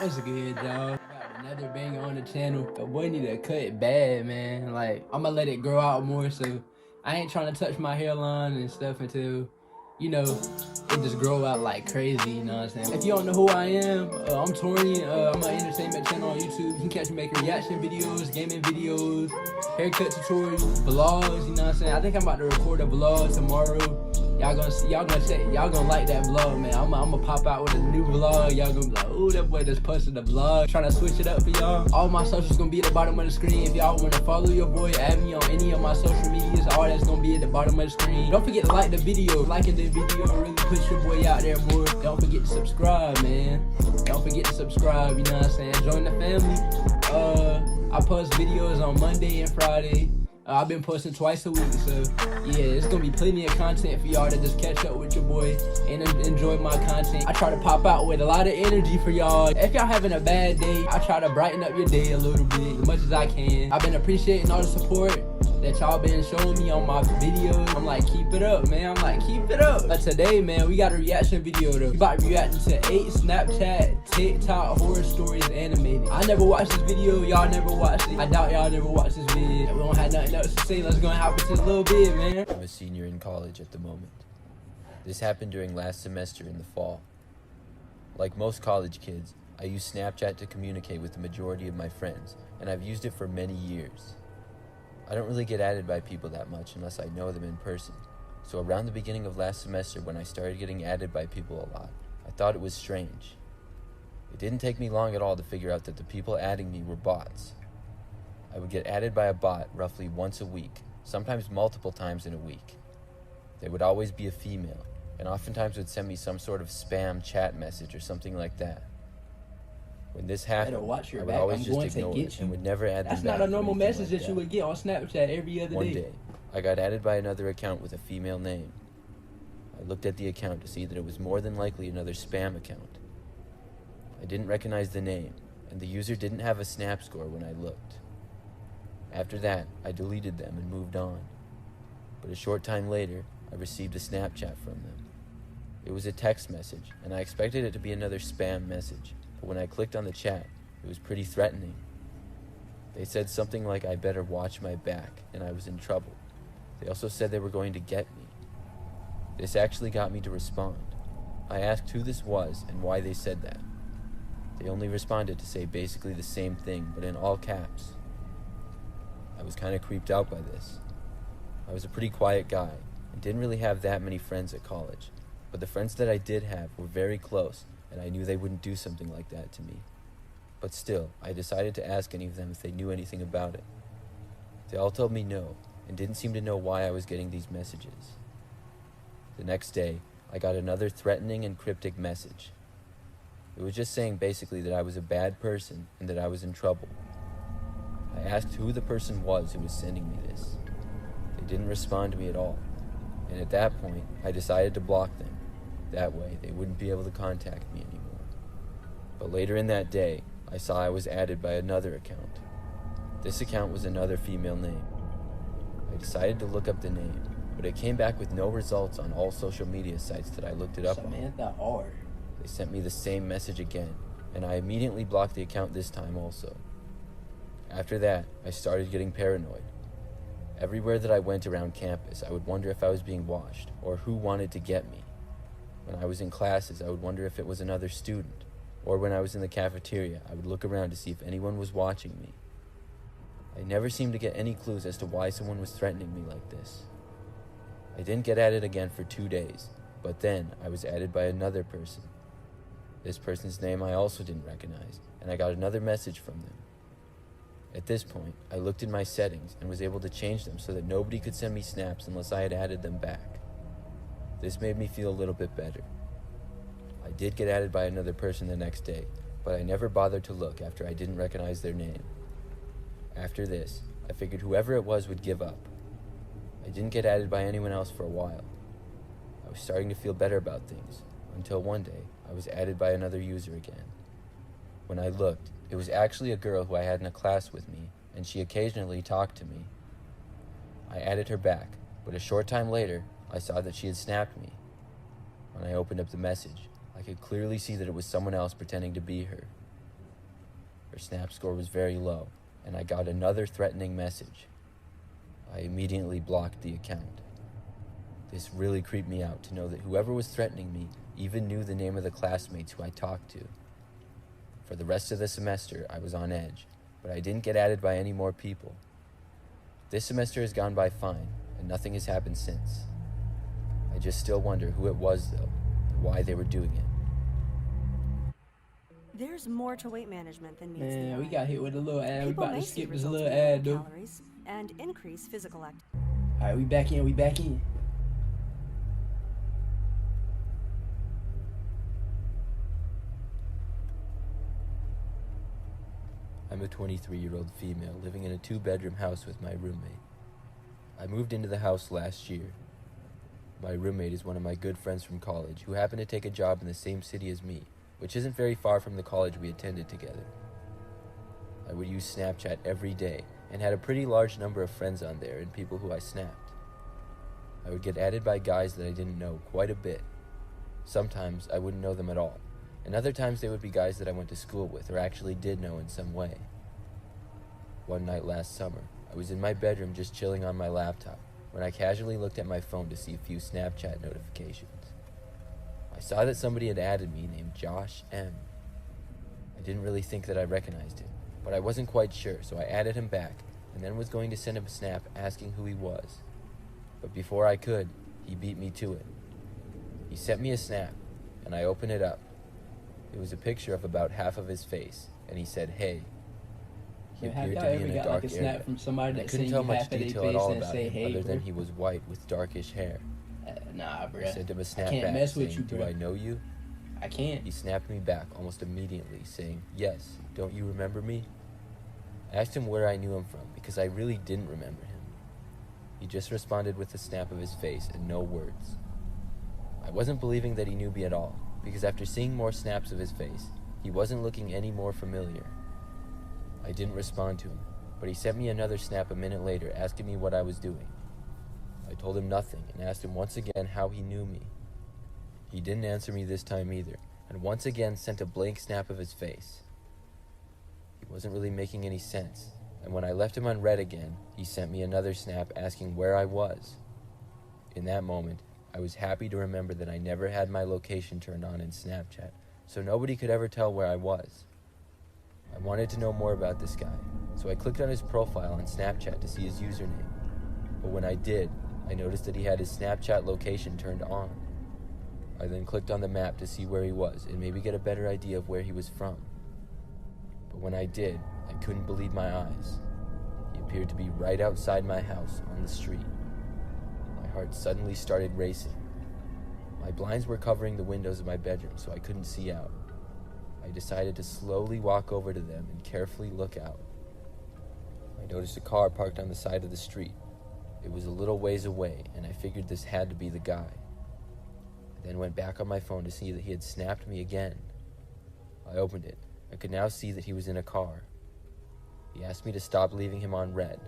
What's good, y'all? Got another banger on the channel. The boy need to cut it bad, man. Like, I'ma let it grow out more, so I ain't trying to touch my hairline and stuff until, it just grow out like crazy, you know what I'm saying? If you don't know who I am, I'm Torian. I'm an entertainment channel on YouTube. You can catch me making reaction videos, gaming videos, haircut tutorials, vlogs, you know what I'm saying? I think I'm about to record a vlog tomorrow. Y'all gonna like that vlog, man. I'ma pop out with a new vlog. Y'all gonna be like, ooh, that boy just posted the vlog. Trying to switch it up for y'all. All my socials gonna be at the bottom of the screen. If y'all wanna follow your boy, add me on any of my social medias. All that's gonna be at the bottom of the screen. Don't forget to like the video. Liking the video really push your boy out there more. Don't forget to subscribe, man. Don't forget to subscribe, you know what I'm saying? Join the family. I post videos on Monday and Friday. I've been posting twice a week, so yeah, it's gonna be plenty of content for y'all to just catch up with your boy and enjoy my content. I try to pop out with a lot of energy for y'all. If y'all having a bad day, I try to brighten up your day a little bit as much as I can. I've been appreciating all the support that y'all been showing me on my videos. I'm like, keep it up, man. I'm like, keep it up. But today, man, we got a reaction video though. We about to react to 8 Snapchat, TikTok horror stories animated. I never watched this video. Y'all never watched it. I doubt y'all never watched this video. We don't have nothing else to say. Let's go and hop into a little bit, man. I'm a senior in college at the moment. This happened during last semester in the fall. Like most college kids, I use Snapchat to communicate with the majority of my friends, and I've used it for many years. I don't really get added by people that much unless I know them in person. So around the beginning of last semester, when I started getting added by people a lot, I thought it was strange. It didn't take me long at all to figure out that the people adding me were bots. I would get added by a bot roughly once a week, sometimes multiple times in a week. They would always be a female, and oftentimes would send me some sort of spam chat message or something like that. When this happened, I would always just ignore it and would never add them back. That's not a normal message that you would get on Snapchat every other day. One day, I got added by another account with a female name. I looked at the account to see that it was more than likely another spam account. I didn't recognize the name, and the user didn't have a snap score when I looked. After that, I deleted them and moved on. But a short time later, I received a Snapchat from them. It was a text message, and I expected it to be another spam message. But when I clicked on the chat, it was pretty threatening. They said something like I better watch my back and I was in trouble. They also said they were going to get me. This actually got me to respond. I asked who this was and why they said that. They only responded to say basically the same thing, but in all caps. I was kind of creeped out by this. I was a pretty quiet guy and didn't really have that many friends at college, but the friends that I did have were very close, and I knew they wouldn't do something like that to me. But still, I decided to ask any of them if they knew anything about it. They all told me no, and didn't seem to know why I was getting these messages. The next day, I got another threatening and cryptic message. It was just saying basically that I was a bad person and that I was in trouble. I asked who the person was who was sending me this. They didn't respond to me at all, and at that point, I decided to block them. That way, they wouldn't be able to contact me anymore. But later in that day, I saw I was added by another account. This account was another female name. I decided to look up the name, but it came back with no results on all social media sites that I looked it up on. Samantha R. They sent me the same message again, and I immediately blocked the account this time also. After that, I started getting paranoid. Everywhere that I went around campus, I would wonder if I was being watched, or who wanted to get me. When I was in classes, I would wonder if it was another student, or when I was in the cafeteria, I would look around to see if anyone was watching me. I never seemed to get any clues as to why someone was threatening me like this. I didn't get added again for 2 days, but then I was added by another person. This person's name I also didn't recognize, and I got another message from them. At this point, I looked in my settings and was able to change them so that nobody could send me snaps unless I had added them back. This made me feel a little bit better. I did get added by another person the next day, but I never bothered to look after I didn't recognize their name. After this, I figured whoever it was would give up. I didn't get added by anyone else for a while. I was starting to feel better about things, until one day I was added by another user again. When I looked, it was actually a girl who I had in a class with me, and she occasionally talked to me. I added her back, but a short time later, I saw that she had snapped me. When I opened up the message, I could clearly see that it was someone else pretending to be her. Her Snap score was very low, and I got another threatening message. I immediately blocked the account. This really creeped me out to know that whoever was threatening me even knew the name of the classmates who I talked to. For the rest of the semester, I was on edge, but I didn't get added by any more people. This semester has gone by fine, and nothing has happened since. I just still wonder who it was, though, and why they were doing it. There's more to weight management than meets the Man, we eye. got hit with a little ad. We People about may to see skip this results little in lower ad, though. calories and increase physical activity. Alright, we back in, we back in. I'm a 23-year-old female living in a 2-bedroom house with my roommate. I moved into the house last year. My roommate is one of my good friends from college who happened to take a job in the same city as me, which isn't very far from the college we attended together. I would use Snapchat every day and had a pretty large number of friends on there and people who I snapped. I would get added by guys that I didn't know quite a bit. Sometimes I wouldn't know them at all, and other times they would be guys that I went to school with or actually did know in some way. One night last summer, I was in my bedroom just chilling on my laptop when I casually looked at my phone to see a few Snapchat notifications. I saw that somebody had added me named Josh M. I didn't really think that I recognized him, but I wasn't quite sure, so I added him back and then was going to send him a snap asking who he was. But before I could, he beat me to it. He sent me a snap, and I opened it up. It was a picture of about half of his face, and he said, "Hey." He Man, have appeared y'all to be ever in a got dark like a area. snap from somebody I that couldn't seen tell you much half of their detail at face all and about say, him, hey, other than bro? he was white with darkish hair. Nah, bro. I sent him a snap can't back mess with saying, you, "Do bro. I know you?" I can't. He snapped me back almost immediately, saying, "Yes, don't you remember me?" I asked him where I knew him from, because I really didn't remember him. He just responded with a snap of his face and no words. I wasn't believing that he knew me at all, because after seeing more snaps of his face, he wasn't looking any more familiar. I didn't respond to him, but he sent me another snap a minute later asking me what I was doing. I told him nothing and asked him once again how he knew me. He didn't answer me this time either, and once again sent a blank snap of his face. He wasn't really making any sense, and when I left him unread again, he sent me another snap asking where I was. In that moment, I was happy to remember that I never had my location turned on in Snapchat, so nobody could ever tell where I was. I wanted to know more about this guy, so I clicked on his profile on Snapchat to see his username. But when I did, I noticed that he had his Snapchat location turned on. I then clicked on the map to see where he was and maybe get a better idea of where he was from. But when I did, I couldn't believe my eyes. He appeared to be right outside my house on the street. My heart suddenly started racing. My blinds were covering the windows of my bedroom, so I couldn't see out. I decided to slowly walk over to them and carefully look out. I noticed a car parked on the side of the street. It was a little ways away, and I figured this had to be the guy. I then went back on my phone to see that he had snapped me again. I opened it. I could now see that he was in a car. He asked me to stop leaving him on red,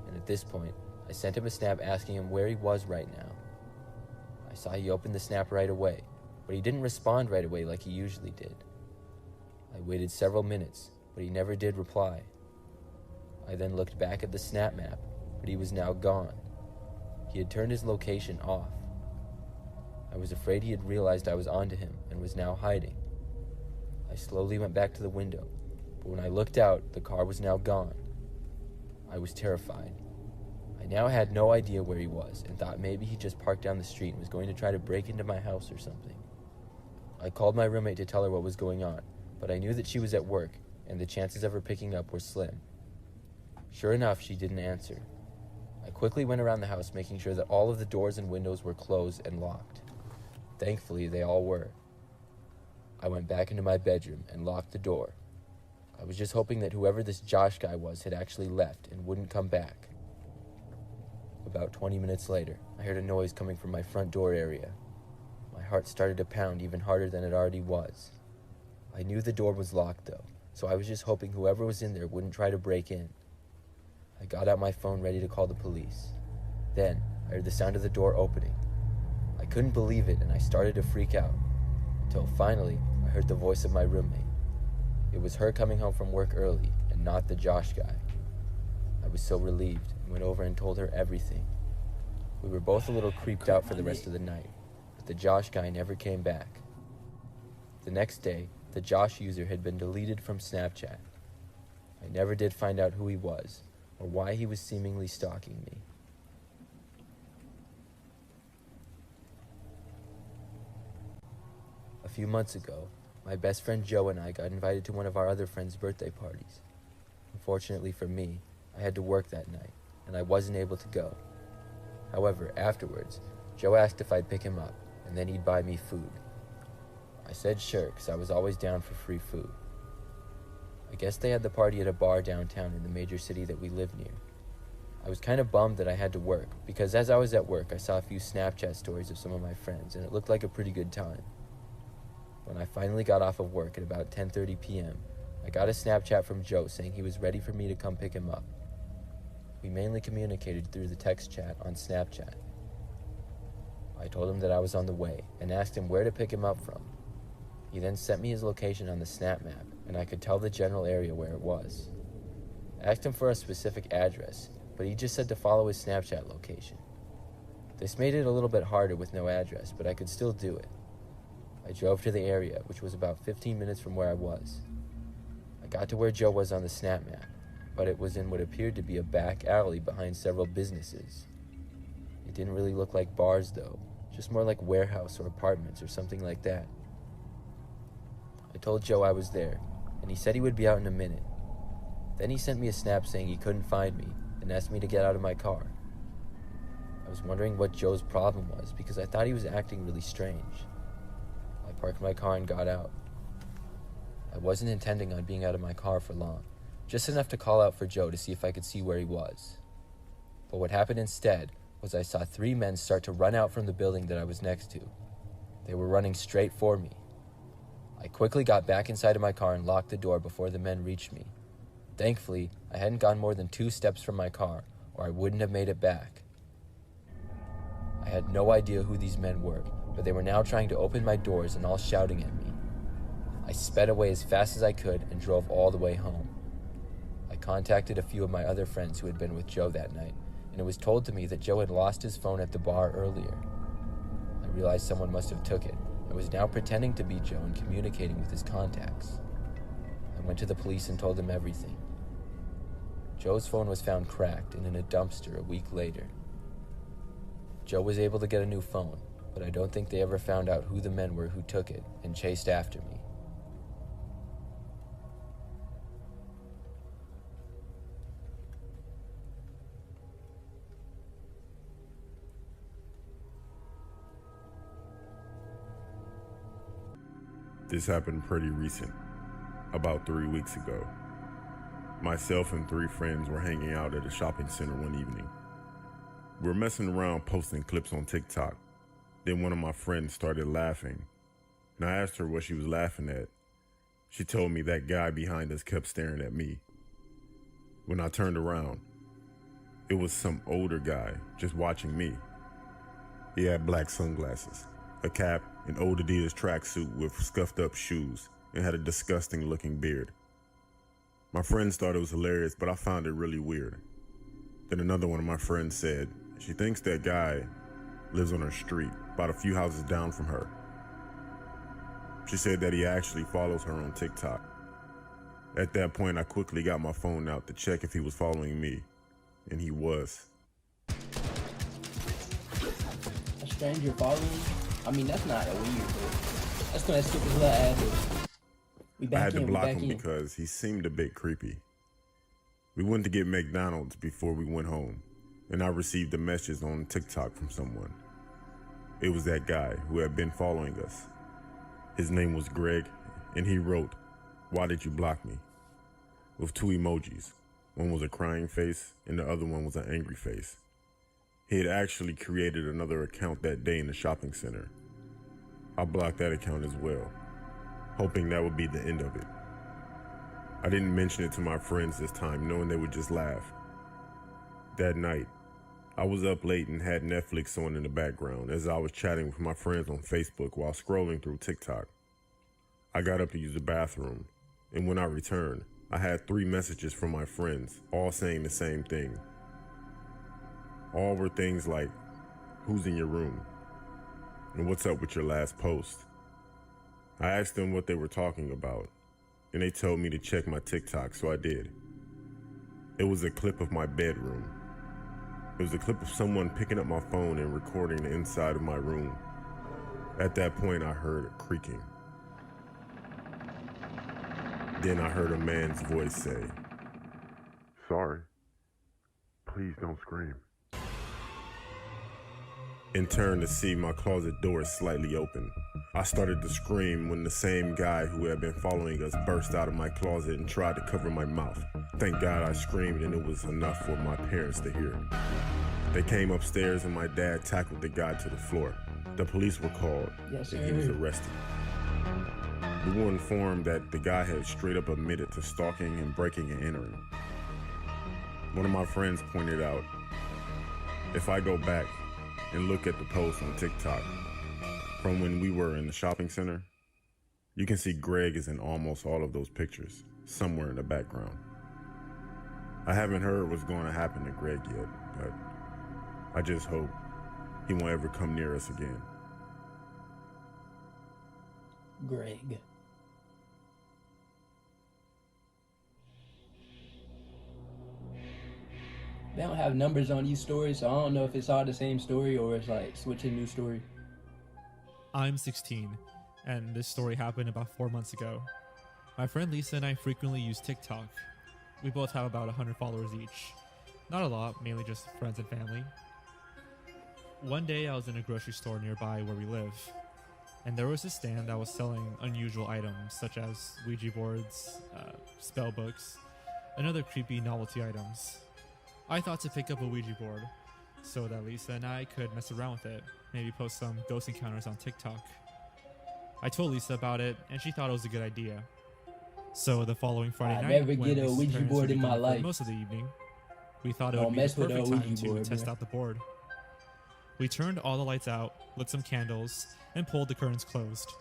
and at this point, I sent him a snap asking him where he was right now. I saw he opened the snap right away, but he didn't respond right away like he usually did. I waited several minutes, but he never did reply. I then looked back at the snap map, but he was now gone. He had turned his location off. I was afraid he had realized I was onto him and was now hiding. I slowly went back to the window, but when I looked out, the car was now gone. I was terrified. I now had no idea where he was and thought maybe he just parked down the street and was going to try to break into my house or something. I called my roommate to tell her what was going on, but I knew that she was at work and the chances of her picking up were slim. Sure enough, she didn't answer. I quickly went around the house making sure that all of the doors and windows were closed and locked. Thankfully, they all were. I went back into my bedroom and locked the door. I was just hoping that whoever this Josh guy was had actually left and wouldn't come back. About 20 minutes later, I heard a noise coming from my front door area. My heart started to pound even harder than it already was. I knew the door was locked though, so I was just hoping whoever was in there wouldn't try to break in. I got out my phone ready to call the police. Then, I heard the sound of the door opening. I couldn't believe it and I started to freak out, until finally, I heard the voice of my roommate. It was her coming home from work early and not the Josh guy. I was so relieved and went over and told her everything. We were both a little creeped out for the rest of the night, but the Josh guy never came back. The next day, the Josh user had been deleted from Snapchat. I never did find out who he was or why he was seemingly stalking me. A few months ago, my best friend Joe and I got invited to one of our other friends' birthday parties. Unfortunately for me, I had to work that night, and I wasn't able to go. However, afterwards, Joe asked if I'd pick him up, and then he'd buy me food. I said sure, because I was always down for free food. I guess they had the party at a bar downtown in the major city that we live near. I was kind of bummed that I had to work, because as I was at work, I saw a few Snapchat stories of some of my friends, and it looked like a pretty good time. When I finally got off of work at about 10:30 p.m., I got a Snapchat from Joe saying he was ready for me to come pick him up. We mainly communicated through the text chat on Snapchat. I told him that I was on the way and asked him where to pick him up from. He then sent me his location on the Snap Map, and I could tell the general area where it was. I asked him for a specific address, but he just said to follow his Snapchat location. This made it a little bit harder with no address, but I could still do it. I drove to the area, which was about 15 minutes from where I was. I got to where Joe was on the Snap Map, but it was in what appeared to be a back alley behind several businesses. It didn't really look like bars though, just more like warehouse or apartments or something like that. I told Joe I was there, and he said he would be out in a minute. Then he sent me a snap saying he couldn't find me and asked me to get out of my car. I was wondering what Joe's problem was because I thought he was acting really strange. I parked my car and got out. I wasn't intending on being out of my car for long, just enough to call out for Joe to see if I could see where he was. But what happened instead was I saw 3 men start to run out from the building that I was next to. They were running straight for me. I quickly got back inside of my car and locked the door before the men reached me. Thankfully, I hadn't gone more than 2 steps from my car, or I wouldn't have made it back. I had no idea who these men were, but they were now trying to open my doors and all shouting at me. I sped away as fast as I could and drove all the way home. I contacted a few of my other friends who had been with Joe that night, and it was told to me that Joe had lost his phone at the bar earlier. I realized someone must have took it, and was now pretending to be Joe and communicating with his contacts. I went to the police and told them everything. Joe's phone was found cracked and in a dumpster a week later. Joe was able to get a new phone, but I don't think they ever found out who the men were who took it and chased after me. This happened pretty recent, about 3 weeks ago. Myself and 3 friends were hanging out at a shopping center one evening. We were messing around posting clips on TikTok. Then one of my friends started laughing, and I asked her what she was laughing at. She told me that guy behind us kept staring at me. When I turned around, it was some older guy just watching me. He had black sunglasses, a cap, an old Adidas tracksuit with scuffed up shoes, and had a disgusting looking beard. My friends thought it was hilarious, but I found it really weird. Then another one of my friends said she thinks that guy lives on her street, about a few houses down from her. She said that he actually follows her on TikTok. At that point, I quickly got my phone out to check if he was following me, and he was. A stranger following you? I mean, that's not a weird, but that's gonna skip his little ass. We I back had in, to we block back him in. because he seemed a bit creepy. We went to get McDonald's before we went home, and I received a message on TikTok from someone. It was that guy who had been following us. His name was Greg, and he wrote, "Why did you block me?" with 2 emojis. One was a crying face, and the other one was an angry face. He had actually created another account that day in the shopping center. I blocked that account as well, hoping that would be the end of it. I didn't mention it to my friends this time, knowing they would just laugh. That night, I was up late and had Netflix on in the background as I was chatting with my friends on Facebook while scrolling through TikTok. I got up to use the bathroom, and when I returned, I had 3 messages from my friends, all saying the same thing. All were things like, "Who's in your room?" and "What's up with your last post?" I asked them what they were talking about, and they told me to check my TikTok, so I did. It was a clip of my bedroom. It was a clip of someone picking up my phone and recording the inside of my room. At that point, I heard a creaking. Then I heard a man's voice say, "Sorry, please don't scream." And turned to see my closet door slightly open. I started to scream when the same guy who had been following us burst out of my closet and tried to cover my mouth. Thank God I screamed and it was enough for my parents to hear. They came upstairs and my dad tackled the guy to the floor. The police were called and he was arrested. We were informed that the guy had straight up admitted to stalking and breaking and entering. One of my friends pointed out, if I go back and look at the post on TikTok from when we were in the shopping center, you can see Greg is in almost all of those pictures, somewhere in the background. I haven't heard what's going to happen to Greg yet, but I just hope he won't ever come near us again. Greg. They don't have numbers on these stories, so I don't know if it's all the same story or it's like switching new story. I'm 16, and this story happened about 4 months ago. My friend Lisa and I frequently use TikTok. We both have about 100 followers each. Not a lot, mainly just friends and family. One day I was in a grocery store nearby where we live, and there was a stand that was selling unusual items such as Ouija boards, spell books, and other creepy novelty items. I thought to pick up a Ouija board so that Lisa and I could mess around with it, maybe post some ghost encounters on TikTok. I told Lisa about it, and she thought it was a good idea. So the following Friday I night, never when get a Lisa's Ouija parents board were in my gone for life. most of the evening, we thought it Don't would be mess the with a perfect time Ouija to board, test bro. out the board. We turned all the lights out, lit some candles, and pulled the curtains closed.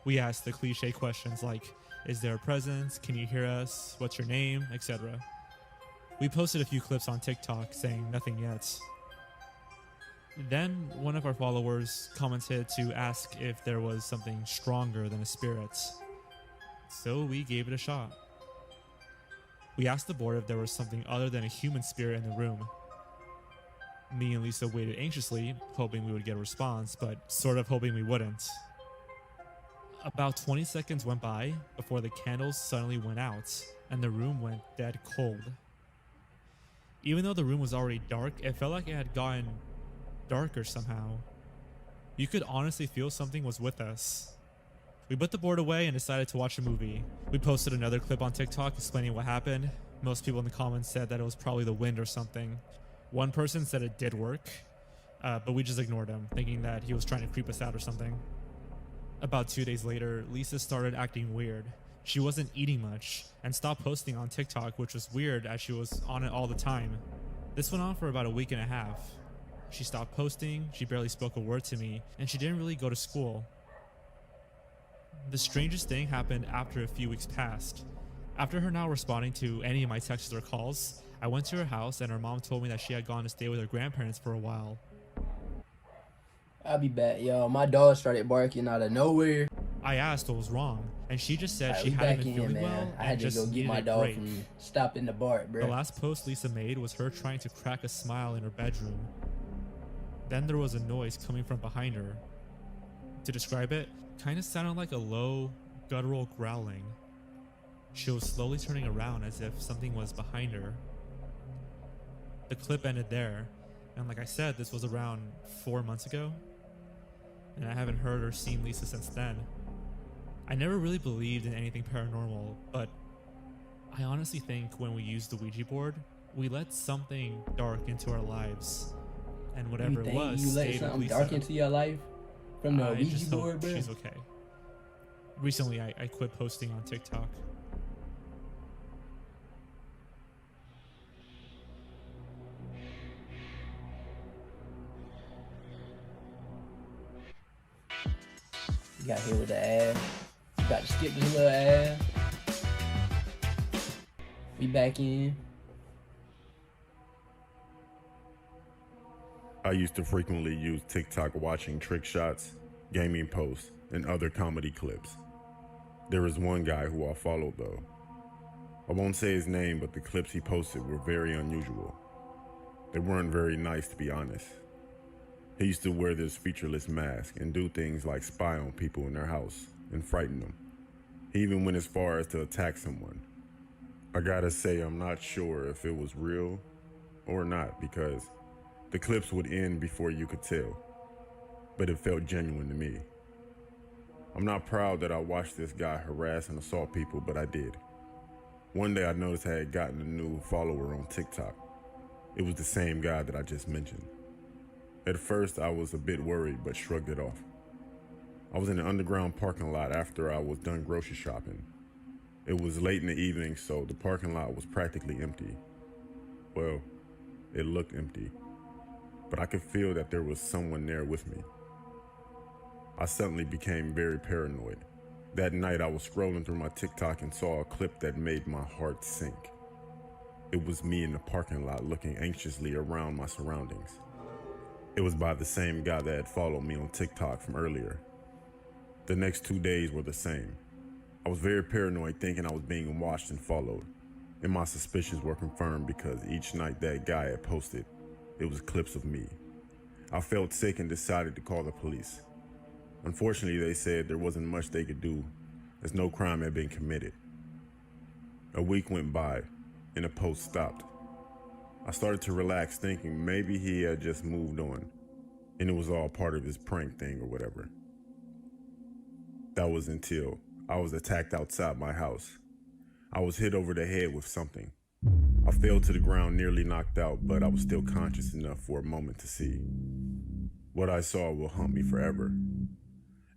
We asked the cliche questions like, is there a presence? Can you hear us? What's your name? Etc. We posted a few clips on TikTok saying nothing yet. Then one of our followers commented to ask if there was something stronger than a spirit. So we gave it a shot. We asked the board if there was something other than a human spirit in the room. Me and Lisa waited anxiously, hoping we would get a response, but sort of hoping we wouldn't. About 20 seconds went by before the candles suddenly went out and the room went dead cold. Even though the room was already dark, it felt like it had gotten darker somehow. You could honestly feel something was with us. We put the board away and decided to watch a movie. We posted another clip on TikTok explaining what happened. Most people in the comments said that it was probably the wind or something. One person said it did work, but we just ignored him, thinking that he was trying to creep us out or something. About 2 days later, Lisa started acting weird. She wasn't eating much and stopped posting on TikTok, which was weird as she was on it all the time. This went on for about a week and a half. She stopped posting, she barely spoke a word to me, and she didn't really go to school. The strangest thing happened after a few weeks passed. After her not responding to any of my texts or calls, I went to her house and her mom told me that she had gone to stay with her grandparents for a while. I'll be back, yo. My dog started barking out of nowhere. I asked what was wrong, and she just said Alright, she we hadn't back been in, feeling man. well I had and to just go get needed my a dog break. from stopping the bark, bro. The last post Lisa made was her trying to crack a smile in her bedroom. Then there was a noise coming from behind her. To describe it, kind of sounded like a low, guttural growling. She was slowly turning around as if something was behind her. The clip ended there, and like I said, this was around 4 months ago, and I haven't heard or seen Lisa since then. I never really believed in anything paranormal, but I honestly think when we used the Ouija board, we let something dark into our lives, and whatever it was you let stayed with something Lisa. dark into your life from the I Ouija just hope board, bro? she's okay. Recently, I quit posting on TikTok. You got hit with the ass. You got to skip this little ass. We back in. I used to frequently use TikTok watching trick shots, gaming posts, and other comedy clips. There is one guy who I followed though. I won't say his name, but the clips he posted were very unusual. They weren't very nice, to be honest. He used to wear this featureless mask and do things like spy on people in their house and frighten them. He even went as far as to attack someone. I gotta say, I'm not sure if it was real or not, because the clips would end before you could tell, but it felt genuine to me. I'm not proud that I watched this guy harass and assault people, but I did. One day I noticed I had gotten a new follower on TikTok. It was the same guy that I just mentioned. At first I was a bit worried, but shrugged it off. I was in an underground parking lot after I was done grocery shopping. It was late in the evening, so the parking lot was practically empty. Well, it looked empty, but I could feel that there was someone there with me. I suddenly became very paranoid. That night I was scrolling through my TikTok and saw a clip that made my heart sink. It was me in the parking lot looking anxiously around my surroundings. It was by the same guy that had followed me on TikTok from earlier. The next 2 days were the same. I was very paranoid, thinking I was being watched and followed, and my suspicions were confirmed because each night that guy had posted, it was clips of me. I felt sick and decided to call the police. Unfortunately, they said there wasn't much they could do, as no crime had been committed. A week went by, and the post stopped. I started to relax, thinking maybe he had just moved on, and it was all part of his prank thing or whatever. That was until I was attacked outside my house. I was hit over the head with something. I fell to the ground, nearly knocked out, but I was still conscious enough for a moment to see. What I saw will haunt me forever.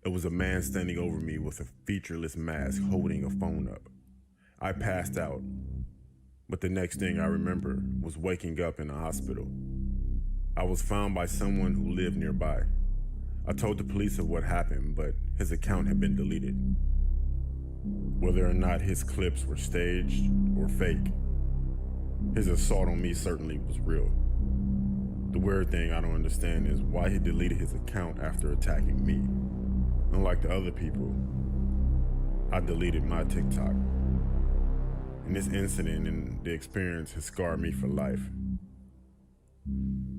It was a man standing over me with a featureless mask holding a phone up. I passed out, but the next thing I remember was waking up in a hospital. I was found by someone who lived nearby. I told the police of what happened, but his account had been deleted. Whether or not his clips were staged or fake, his assault on me certainly was real. The weird thing I don't understand is why he deleted his account after attacking me. Unlike the other people, I deleted my TikTok. And this incident and the experience has scarred me for life.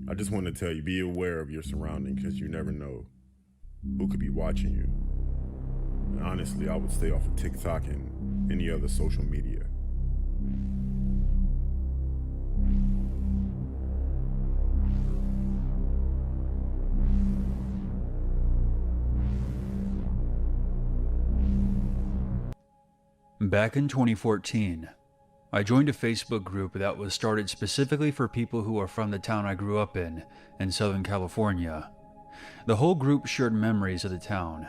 I just want to tell you, be aware of your surroundings, because you never know who could be watching you. And honestly, I would stay off of TikTok and any other social media. Back in 2014, I joined a Facebook group that was started specifically for people who are from the town I grew up in Southern California. The whole group shared memories of the town,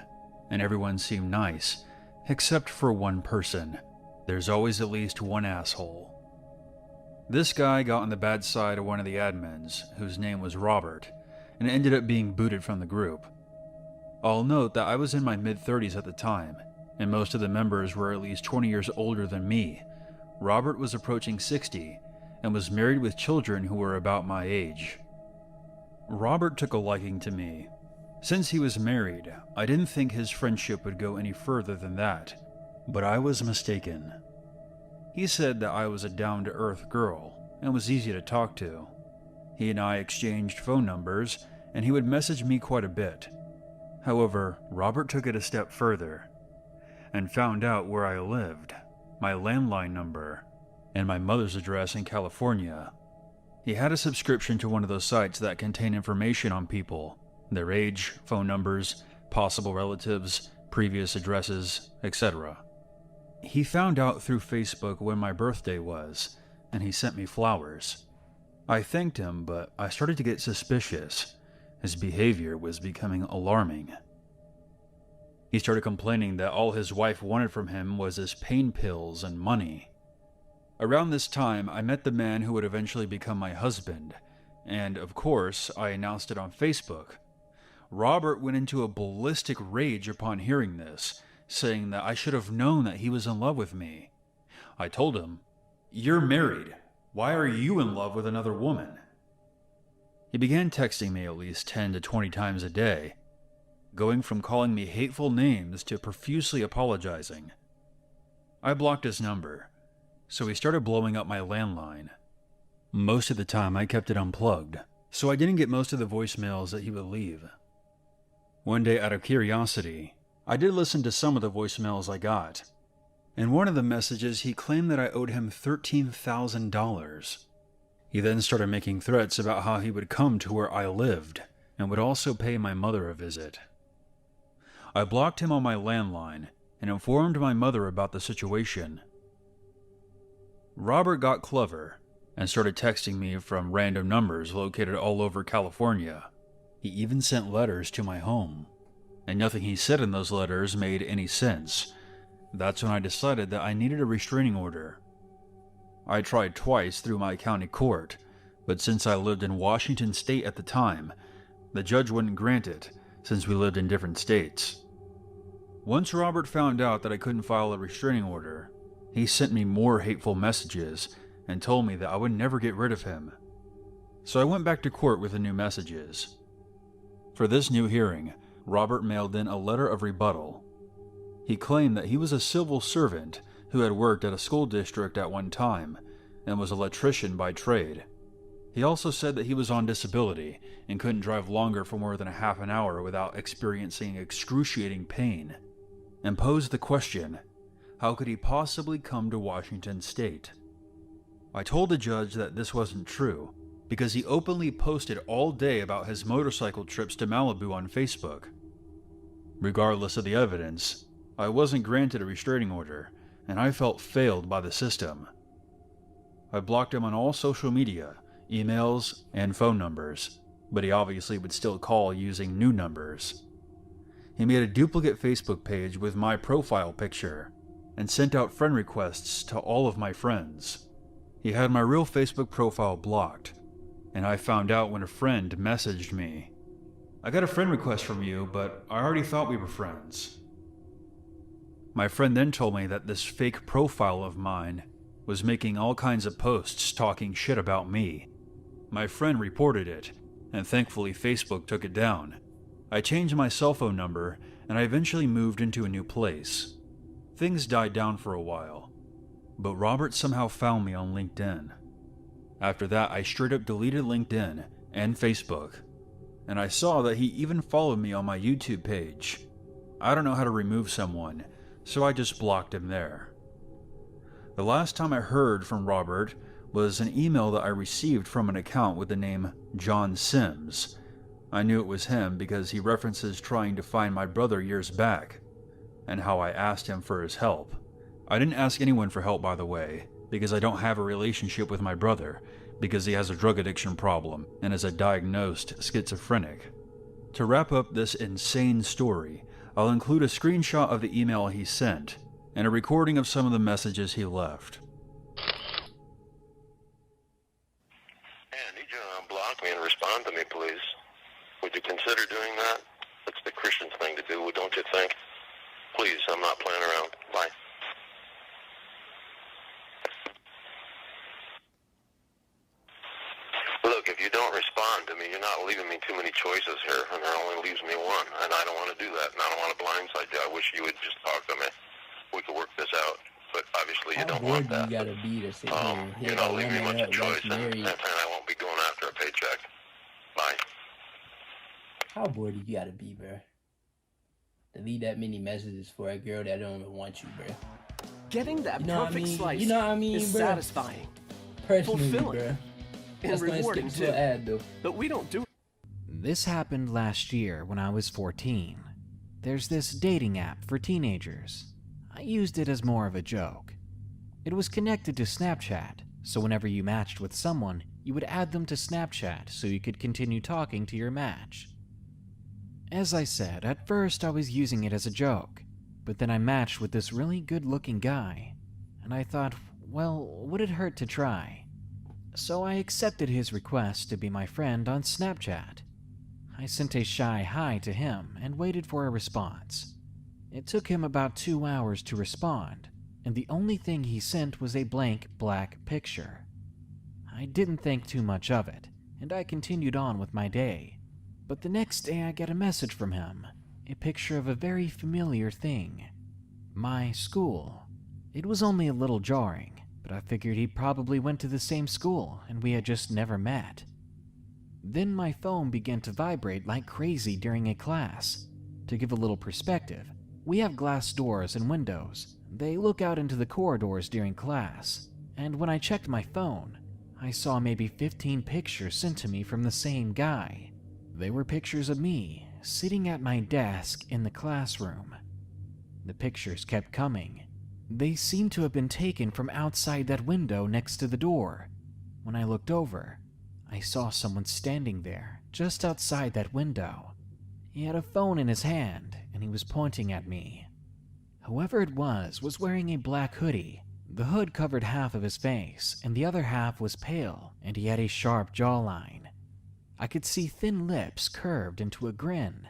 and everyone seemed nice, except for one person. There's always at least one asshole. This guy got on the bad side of one of the admins, whose name was Robert, and ended up being booted from the group. I'll note that I was in my mid-30s at the time, and most of the members were at least 20 years older than me. Robert was approaching 60 and was married with children who were about my age. Robert took a liking to me. Since he was married, I didn't think his friendship would go any further than that, but I was mistaken. He said that I was a down-to-earth girl and was easy to talk to. He and I exchanged phone numbers, and he would message me quite a bit. However, Robert took it a step further and found out where I lived, my landline number, and my mother's address in California. He had a subscription to one of those sites that contain information on people, their age, phone numbers, possible relatives, previous addresses, etc. He found out through Facebook when my birthday was, and he sent me flowers. I thanked him, but I started to get suspicious. His behavior was becoming alarming. He started complaining that all his wife wanted from him was his pain pills and money. Around this time, I met the man who would eventually become my husband, and of course, I announced it on Facebook. Robert went into a ballistic rage upon hearing this, saying that I should have known that he was in love with me. I told him, "You're married. Why are you in love with another woman?" He began texting me at least 10 to 20 times a day, going from calling me hateful names to profusely apologizing. I blocked his number, so he started blowing up my landline. Most of the time I kept it unplugged, so I didn't get most of the voicemails that he would leave. One day, out of curiosity, I did listen to some of the voicemails I got. In one of the messages, he claimed that I owed him $13,000. He then started making threats about how he would come to where I lived and would also pay my mother a visit. I blocked him on my landline and informed my mother about the situation. Robert got clever and started texting me from random numbers located all over California. He even sent letters to my home, and nothing he said in those letters made any sense. That's when I decided that I needed a restraining order. I tried twice through my county court, but since I lived in Washington State at the time, the judge wouldn't grant it since we lived in different states. Once Robert found out that I couldn't file a restraining order, he sent me more hateful messages and told me that I would never get rid of him. So I went back to court with the new messages. For this new hearing, Robert mailed in a letter of rebuttal. He claimed that he was a civil servant who had worked at a school district at one time and was an electrician by trade. He also said that he was on disability and couldn't drive longer for more than a half an hour without experiencing excruciating pain, and posed the question, how could he possibly come to Washington State? I told the judge that this wasn't true because he openly posted all day about his motorcycle trips to Malibu on Facebook. Regardless of the evidence, I wasn't granted a restraining order, and I felt failed by the system. I blocked him on all social media, emails, and phone numbers, but he obviously would still call using new numbers. He made a duplicate Facebook page with my profile picture and sent out friend requests to all of my friends. He had my real Facebook profile blocked, and I found out when a friend messaged me, "I got a friend request from you, but I already thought we were friends." My friend then told me that this fake profile of mine was making all kinds of posts talking shit about me. My friend reported it, and thankfully Facebook took it down. I changed my cell phone number, and I eventually moved into a new place. Things died down for a while, but Robert somehow found me on LinkedIn. After that, I straight up deleted LinkedIn and Facebook, and I saw that he even followed me on my YouTube page. I don't know how to remove someone, so I just blocked him there. The last time I heard from Robert was an email that I received from an account with the name John Sims. I knew it was him because he references trying to find my brother years back, and how I asked him for his help. I didn't ask anyone for help, by the way, because I don't have a relationship with my brother, because he has a drug addiction problem and is a diagnosed schizophrenic. To wrap up this insane story, I'll include a screenshot of the email he sent and a recording of some of the messages he left. Hey, I need you to unblock me and respond to me, please. Would you consider doing that? That's the Christian thing to do, don't you think? Please, I'm not playing around. Bye. Look, if you don't respond to me, you're not leaving me too many choices here, and there only leaves me one, and I don't want to do that, and I don't want to blindside you. I wish you would just talk to me. We could work this out, but obviously you don't want that. You gotta be to sit here and hit You're a not leaving me woman much up of a choice, that's and married. I won't be going after a paycheck. Bye. How bored do you gotta be, bro? To leave that many messages for a girl that don't even want you, bro. Getting that You know what I perfect mean? slice You know what I mean, is bro? satisfying Personally, fulfilling, bro. and That's gonna rewarding skip to too. an ad, though. But we don't do This happened last year when I was 14. There's this dating app for teenagers. I used it as more of a joke. It was connected to Snapchat, so whenever you matched with someone, you would add them to Snapchat so you could continue talking to your match. As I said, at first I was using it as a joke, but then I matched with this really good-looking guy, and I thought, well, would it hurt to try? So I accepted his request to be my friend on Snapchat. I sent a shy hi to him and waited for a response. It took him about 2 hours to respond, and the only thing he sent was a blank black picture. I didn't think too much of it, and I continued on with my day. But the next day I get a message from him, a picture of a very familiar thing. My school. It was only a little jarring, but I figured he probably went to the same school and we had just never met. Then my phone began to vibrate like crazy during a class. To give a little perspective, we have glass doors and windows. They look out into the corridors during class, and when I checked my phone, I saw maybe 15 pictures sent to me from the same guy. They were pictures of me sitting at my desk in the classroom. The pictures kept coming. They seemed to have been taken from outside that window next to the door. When I looked over, I saw someone standing there, just outside that window. He had a phone in his hand, and he was pointing at me. Whoever it was wearing a black hoodie. The hood covered half of his face, and the other half was pale, and he had a sharp jawline. I could see thin lips curved into a grin.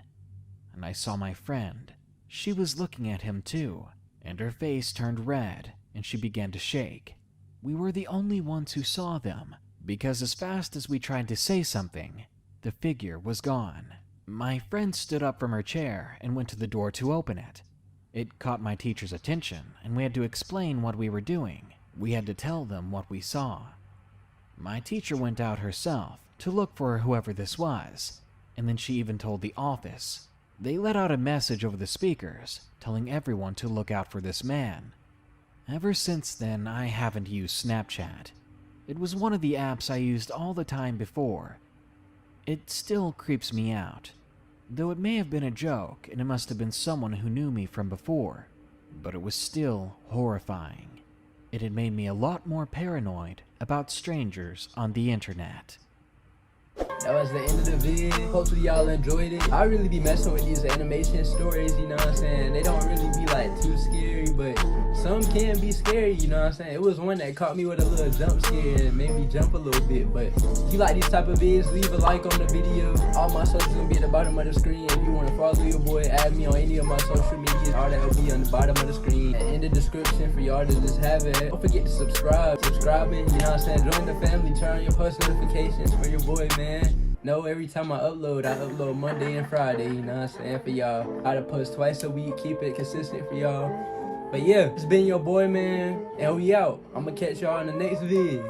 And I saw my friend. She was looking at him too, and her face turned red, and she began to shake. We were the only ones who saw them, because as fast as we tried to say something, the figure was gone. My friend stood up from her chair and went to the door to open it. It caught my teacher's attention, and we had to explain what we were doing. We had to tell them what we saw. My teacher went out herself to look for whoever this was, and then she even told the office. They let out a message over the speakers, telling everyone to look out for this man. Ever since then, I haven't used Snapchat. It was one of the apps I used all the time before. It still creeps me out, though it may have been a joke and it must have been someone who knew me from before, but it was still horrifying. It had made me a lot more paranoid about strangers on the internet. That was the end of the vid. Hopefully y'all enjoyed it. I really be messing with these animation stories, you know what I'm saying? They don't really be like too scary, but some can be scary, you know what I'm saying? It was one that caught me with a little jump scare and made me jump a little bit. But if you like these type of vids, leave a like on the video. All my socials gonna be at the bottom of the screen. If you wanna follow your boy, add me on any of my social media. All that will be on the bottom of the screen and in the description for y'all to just have it. Don't forget to subscribing, you know what I'm saying? Join the family, turn on your post notifications for your boy, man. Know every time I upload Monday and Friday, you know what I'm saying, for y'all. I post twice a week, keep it consistent for y'all. But yeah, it's been your boy, man, and we out. I'm gonna catch y'all in the next vid.